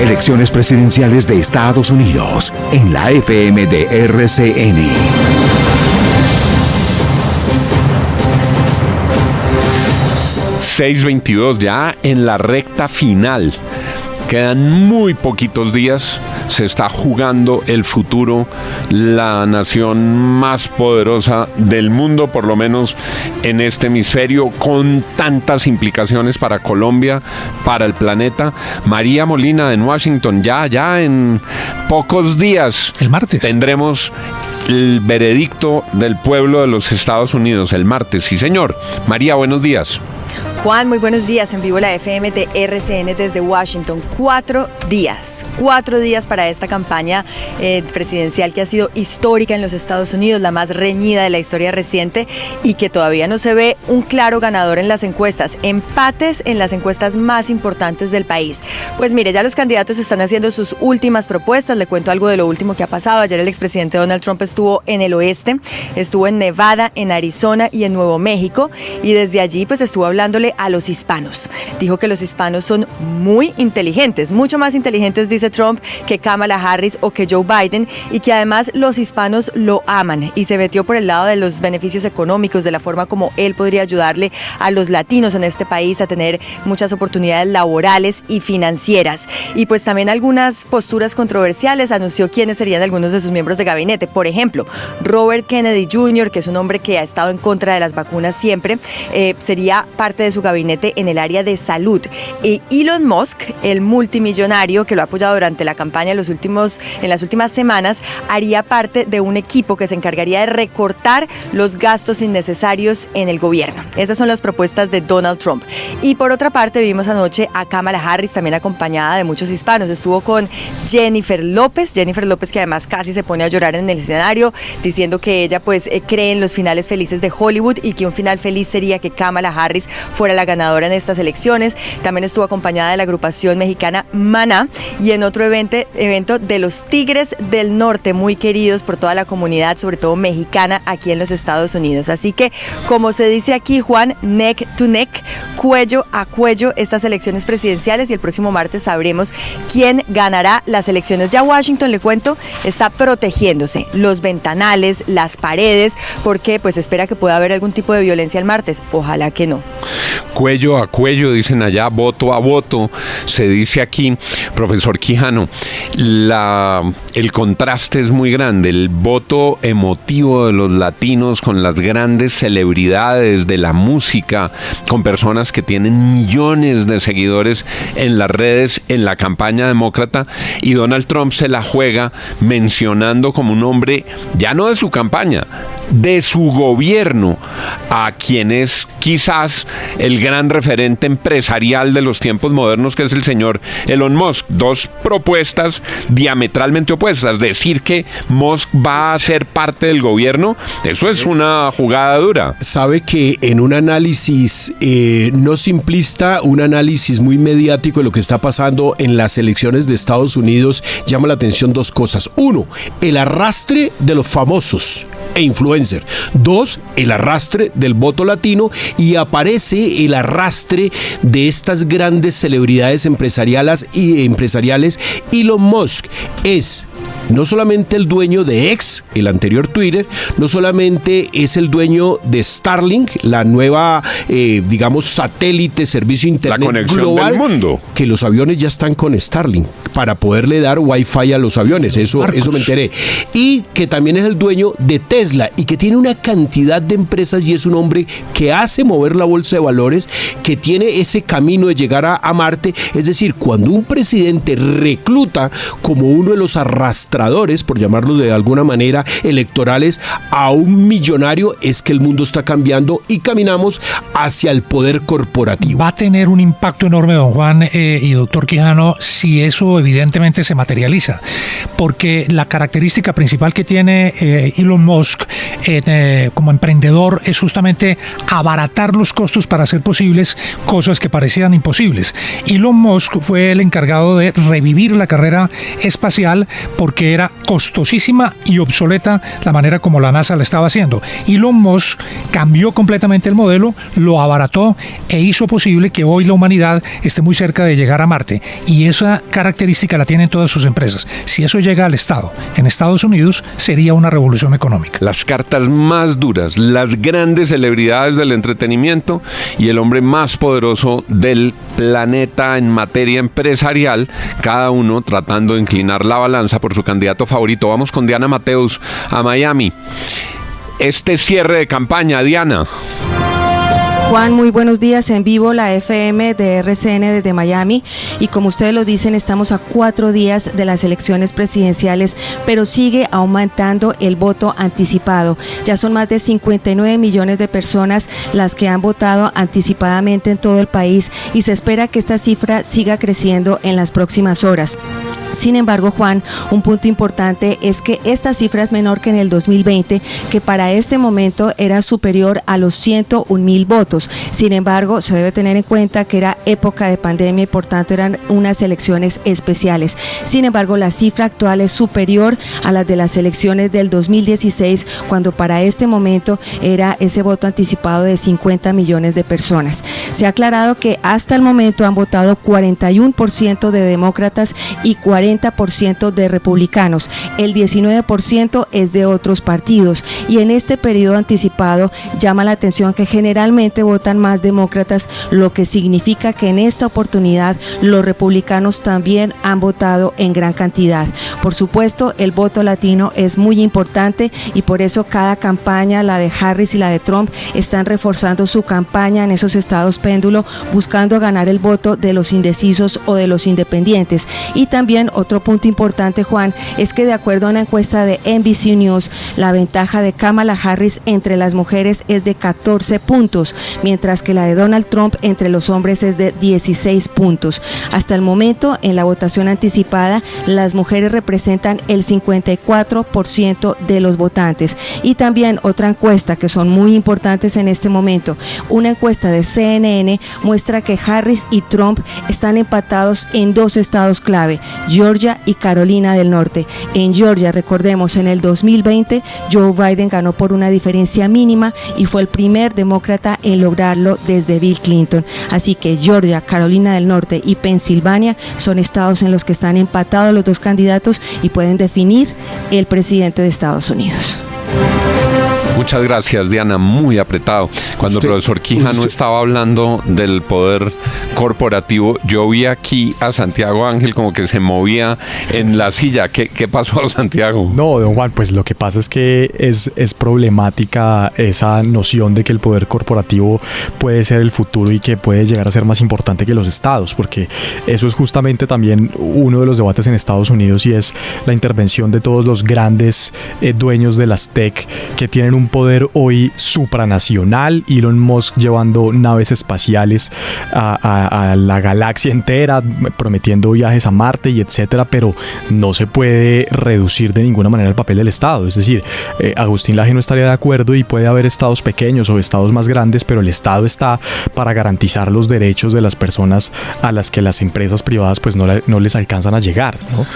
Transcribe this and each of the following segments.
Elecciones presidenciales de Estados Unidos en la FM de RCN. ...6:22 ya en la recta final. Quedan muy poquitos días. Se está jugando el futuro, la nación más poderosa del mundo, por lo menos en este hemisferio, con tantas implicaciones para Colombia, para el planeta. María Molina en Washington, ya en pocos días, el martes, tendremos el veredicto del pueblo de los Estados Unidos, el martes. Sí, señor. María, buenos días. Juan, muy buenos días. En vivo la FM de RCN desde Washington. 4 días para esta campaña presidencial que ha sido histórica en los Estados Unidos, la más reñida de la historia reciente y que todavía no se ve un claro ganador en las encuestas. Empates en las encuestas más importantes del país. Pues mire, ya los candidatos están haciendo sus últimas propuestas. Le cuento algo de lo último que ha pasado. Ayer el expresidente Donald Trump estuvo en el oeste, estuvo en Nevada, en Arizona y en Nuevo México, y desde allí pues estuvo hablándole a los hispanos. Dijo que los hispanos son muy inteligentes, mucho más inteligentes, dice Trump, que Kamala Harris o que Joe Biden, y que además los hispanos lo aman, y se metió por el lado de los beneficios económicos, de la forma como él podría ayudarle a los latinos en este país a tener muchas oportunidades laborales y financieras. Y pues también algunas posturas controversiales. Anunció quiénes serían algunos de sus miembros de gabinete. Por ejemplo, Robert Kennedy Jr., que es un hombre que ha estado en contra de las vacunas siempre, sería parte de su gabinete en el área de salud. Y Elon Musk, el multimillonario que lo ha apoyado durante la campaña en las últimas semanas, haría parte de un equipo que se encargaría de recortar los gastos innecesarios en el gobierno. Esas son las propuestas de Donald Trump. Y por otra parte, vimos anoche a Kamala Harris, también acompañada de muchos hispanos. Estuvo con Jennifer López, que además casi se pone a llorar en el escenario, diciendo que ella pues cree en los finales felices de Hollywood y que un final feliz sería que Kamala Harris fuera la ganadora en estas elecciones. También estuvo acompañada de la agrupación mexicana Maná y en otro evento de los Tigres del Norte, muy queridos por toda la comunidad, sobre todo mexicana, aquí en los Estados Unidos. Así que, como se dice aquí, Juan, neck to neck, cuello a cuello, estas elecciones presidenciales, y el próximo martes sabremos quién ganará las elecciones. Ya Washington, le cuento, está protegiéndose, los ventanales, las paredes, porque pues espera que pueda haber algún tipo de violencia el martes. Ojalá que no. Cuello a cuello, dicen allá, voto a voto, se dice aquí. Profesor Quijano, el contraste es muy grande, el voto emotivo de los latinos con las grandes celebridades de la música, con personas que tienen millones de seguidores en las redes en la campaña demócrata, y Donald Trump se la juega mencionando como un hombre, ya no de su campaña, de su gobierno, a quien es quizás el gran referente empresarial de los tiempos modernos, que es el señor Elon Musk. Dos propuestas diametralmente opuestas. Decir que Musk va a ser parte del gobierno, eso es una jugada dura. Sabe que en un análisis no simplista, un análisis muy mediático de lo que está pasando en las elecciones de Estados Unidos, llama la atención dos cosas. Uno, el arrastre de los famosos e influencer. Dos, el arrastre del voto latino, y aparece el arrastre de estas grandes celebridades empresariales. Elon Musk es no solamente el dueño de X, el anterior Twitter, no solamente es el dueño de Starlink, la nueva, satélite, servicio internet la conexión global, del mundo, que los aviones ya están con Starlink para poderle dar Wi-Fi a los aviones, eso me enteré. Y que también es el dueño de Tesla y que tiene una cantidad de empresas, y es un hombre que hace mover la bolsa de valores, que tiene ese camino de llegar a Marte. Es decir, cuando un presidente recluta como uno de los arrastradores, por llamarlo de alguna manera, electorales a un millonario, es que el mundo está cambiando y caminamos hacia el poder corporativo. Va a tener un impacto enorme, don Juan y doctor Quijano, si eso evidentemente se materializa, porque la característica principal que tiene Elon Musk como emprendedor es justamente abaratar los costos para hacer posibles cosas que parecían imposibles. Elon Musk fue el encargado de revivir la carrera espacial porque porque era costosísima y obsoleta la manera como la NASA la estaba haciendo. Elon Musk cambió completamente el modelo, lo abarató e hizo posible que hoy la humanidad esté muy cerca de llegar a Marte. Y esa característica la tienen todas sus empresas. Si eso llega al Estado en Estados Unidos, sería una revolución económica. Las cartas más duras, las grandes celebridades del entretenimiento y el hombre más poderoso del planeta en materia empresarial, cada uno tratando de inclinar la balanza por su candidato favorito. Vamos con Diana Mateus a Miami. Este cierre de campaña, Diana. Juan, muy buenos días. En vivo la FM de RCN desde Miami, y como ustedes lo dicen, estamos a 4 días de las elecciones presidenciales, pero sigue aumentando el voto anticipado. Ya son más de 59 millones de personas las que han votado anticipadamente en todo el país, y se espera que esta cifra siga creciendo en las próximas horas. Sin embargo, Juan, un punto importante es que esta cifra es menor que en el 2020, que para este momento era superior a los 101,000 votos. Sin embargo, se debe tener en cuenta que era época de pandemia y por tanto eran unas elecciones especiales. Sin embargo, la cifra actual es superior a las de las elecciones del 2016, cuando para este momento era ese voto anticipado de 50 millones de personas. Se ha aclarado que hasta el momento han votado 41% de demócratas y 40% de republicanos. El 19% es de otros partidos, y en este periodo anticipado llama la atención que generalmente votan más demócratas, lo que significa que en esta oportunidad los republicanos también han votado en gran cantidad. Por supuesto, el voto latino es muy importante, y por eso cada campaña, la de Harris y la de Trump, están reforzando su campaña en esos estados péndulo, buscando ganar el voto de los indecisos o de los independientes. Y también otro punto importante, Juan, es que de acuerdo a una encuesta de NBC News, la ventaja de Kamala Harris entre las mujeres es de 14 puntos, mientras que la de Donald Trump entre los hombres es de 16 puntos. Hasta el momento, en la votación anticipada, las mujeres representan el 54% de los votantes. Y también otra encuesta que son muy importantes en este momento, una encuesta de CNN muestra que Harris y Trump están empatados en 2 estados clave, Georgia y Carolina del Norte. En Georgia, recordemos, en el 2020 Joe Biden ganó por una diferencia mínima y fue el primer demócrata en lograrlo desde Bill Clinton. Así que Georgia, Carolina del Norte y Pensilvania son estados en los que están empatados los 2 candidatos y pueden definir el presidente de Estados Unidos. Muchas gracias, Diana, muy apretado. Cuando el profesor Quijano estaba hablando del poder corporativo, yo vi aquí a Santiago Ángel como que se movía en la silla. ¿Qué pasó, Santiago? No, don Juan, pues lo que pasa es que es problemática esa noción de que el poder corporativo puede ser el futuro y que puede llegar a ser más importante que los estados, porque eso es justamente también uno de los debates en Estados Unidos, y es la intervención de todos los grandes dueños de las tech que tienen un poder hoy supranacional. Elon Musk llevando naves espaciales a la galaxia entera, prometiendo viajes a Marte y etcétera, pero no se puede reducir de ninguna manera el papel del Estado. Es decir, Agustín Laje no estaría de acuerdo, y puede haber estados pequeños o estados más grandes, pero el Estado está para garantizar los derechos de las personas a las que las empresas privadas pues no les alcanzan a llegar, ¿no?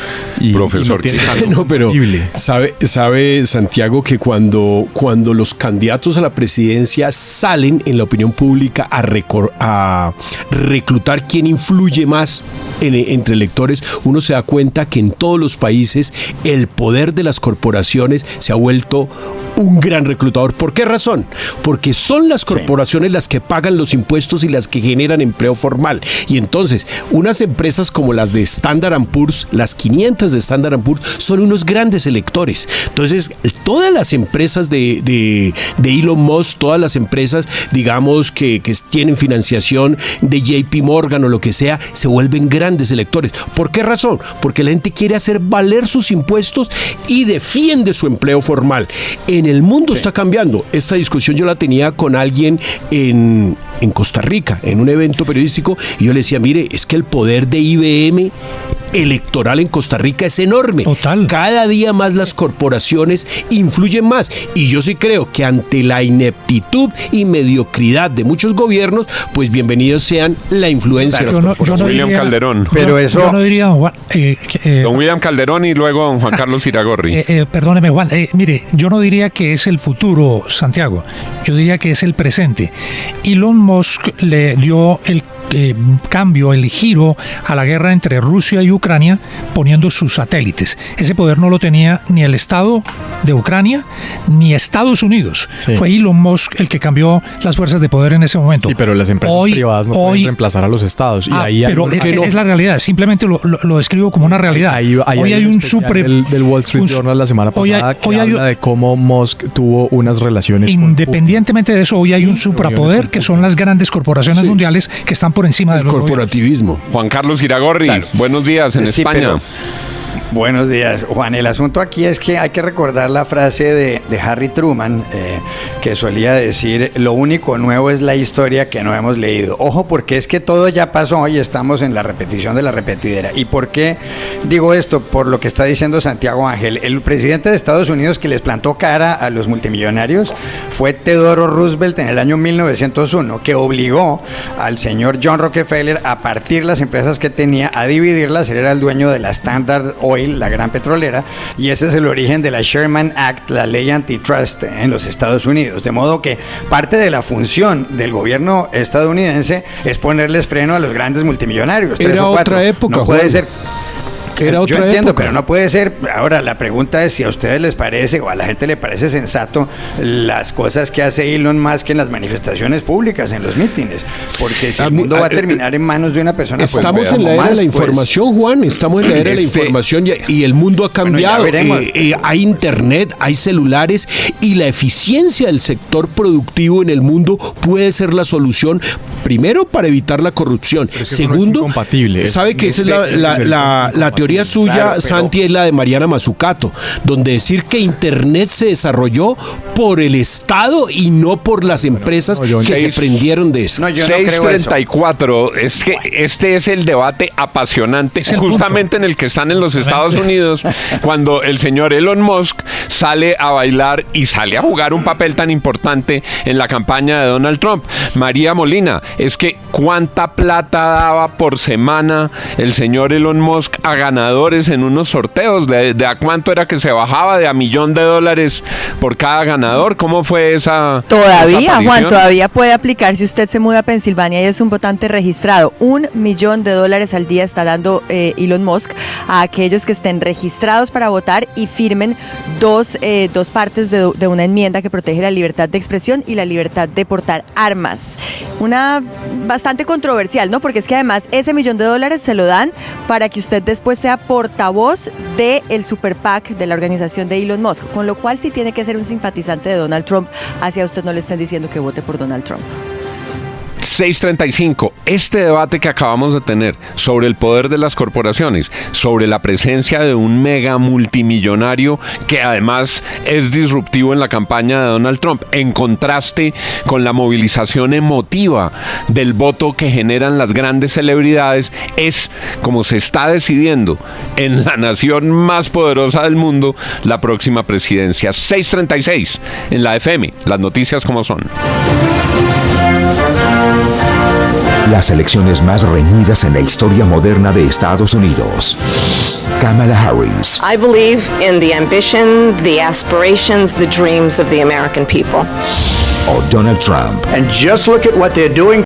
Profesor, no, pero sabe Santiago que cuando los candidatos a la presidencia salen en la opinión pública a reclutar quién influye más entre electores, uno se da cuenta que en todos los países el poder de las corporaciones se ha vuelto un gran reclutador. ¿Por qué razón? Porque son las corporaciones las que pagan los impuestos y las que generan empleo formal. Y entonces, unas empresas como las de Standard & Poor's, las 500 de Standard & Poor's, son unos grandes electores. Entonces, todas las empresas de Elon Musk, todas las empresas, digamos, que tienen financiación de JP Morgan o lo que sea, se vuelven grandes electores. ¿Por qué razón? Porque la gente quiere hacer valer sus impuestos y defiende su empleo formal. En el mundo está cambiando. Esta discusión yo la tenía con alguien en Costa Rica, en un evento periodístico, y yo le decía, mire, es que el poder de IBM electoral en Costa Rica es enorme. Total. Cada día más las corporaciones influyen más. Y yo sí creo que ante la ineptitud y mediocridad de muchos gobiernos, pues bienvenidos sean la influencia de las corporaciones. William Calderón. Pero eso... Yo no diría, don Juan, Don William Calderón y luego don Juan Carlos Iragorri. perdóneme, Juan. Mire, yo no diría que es el futuro, Santiago. Yo diría que es el presente. Elon Musk le dio el cambio, el giro a la guerra entre Rusia y Ucrania poniendo sus satélites. Ese poder no lo tenía ni el Estado de Ucrania ni Estados Unidos. Sí. Fue Elon Musk el que cambió las fuerzas de poder en ese momento. Sí, pero las empresas privadas no pueden reemplazar a los estados. Y ahí pero es la realidad. Simplemente lo describo como una realidad. Hoy hay un del Wall Street Journal la semana pasada que habla de cómo Musk tuvo unas relaciones independientemente de eso, hoy hay un suprapoder que son las grandes corporaciones mundiales que están por encima del corporativismo. Juan Carlos Iragorri, Claro. Buenos días en España. Buenos días, Juan. El asunto aquí es que hay que recordar la frase de Harry Truman, que solía decir: lo único nuevo es la historia que no hemos leído. Ojo, porque es que todo ya pasó y estamos en la repetición de la repetidera. ¿Y por qué digo esto? Por lo que está diciendo Santiago Ángel. El presidente de Estados Unidos que les plantó cara a los multimillonarios fue Theodore Roosevelt en el año 1901, que obligó al señor John Rockefeller a partir las empresas que tenía, a dividirlas. Él era el dueño de la Standard Oil, la gran petrolera, y ese es el origen de la Sherman Act, la ley antitrust en los Estados Unidos. De modo que parte de la función del gobierno estadounidense es ponerles freno a los grandes multimillonarios. Era otra época, no puede Juan. ser. Era otra Yo entiendo, época. pero no puede ser. Ahora, la pregunta es si a ustedes les parece o a la gente le parece sensato las cosas que hace Elon Musk en las manifestaciones públicas, en los mítines. Porque si el mundo va a terminar en manos de una persona... Estamos en la era de la información, Juan. Estamos en la era de la información y el mundo ha cambiado. Hay internet, hay celulares y la eficiencia del sector productivo en el mundo puede ser la solución. Primero, para evitar la corrupción. Segundo, sabe que esa es la teoría suya, claro, Santi, es la de Mariana Mazzucato, donde decir que Internet se desarrolló por el Estado y no por las empresas que se prendieron de eso. 6:34, es que este es el debate apasionante justamente en el que están en los Estados Unidos, cuando el señor Elon Musk sale a bailar y sale a jugar un papel tan importante en la campaña de Donald Trump. María Molina, es que ¿cuánta plata daba por semana el señor Elon Musk a ganadores en unos sorteos? ¿De a cuánto era que se bajaba? ¿De a $1,000,000 por cada ganador? ¿Cómo fue esa Todavía, Juan, todavía puede aplicar si usted se muda a Pensilvania y es un votante registrado. $1,000,000 al día está dando Elon Musk a aquellos que estén registrados para votar y firmen dos partes de una enmienda que protege la libertad de expresión y la libertad de portar armas. Una bastante controversial, ¿no? Porque es que además ese $1,000,000 se lo dan para que usted después sea portavoz del Super PAC de la organización de Elon Musk, con lo cual sí tiene que ser un simpatizante de Donald Trump, así a usted no le estén diciendo que vote por Donald Trump. 6:35. Este debate que acabamos de tener sobre el poder de las corporaciones, sobre la presencia de un mega multimillonario que además es disruptivo en la campaña de Donald Trump, en contraste con la movilización emotiva del voto que generan las grandes celebridades, es como se está decidiendo en la nación más poderosa del mundo la próxima presidencia. 6:36 en la FM. Las noticias como son. Las elecciones más reñidas en la historia moderna de Estados Unidos. Kamala Harris. I believe in the ambition, the aspirations, the dreams of the American people. O Donald Trump. And just look at what they're doing.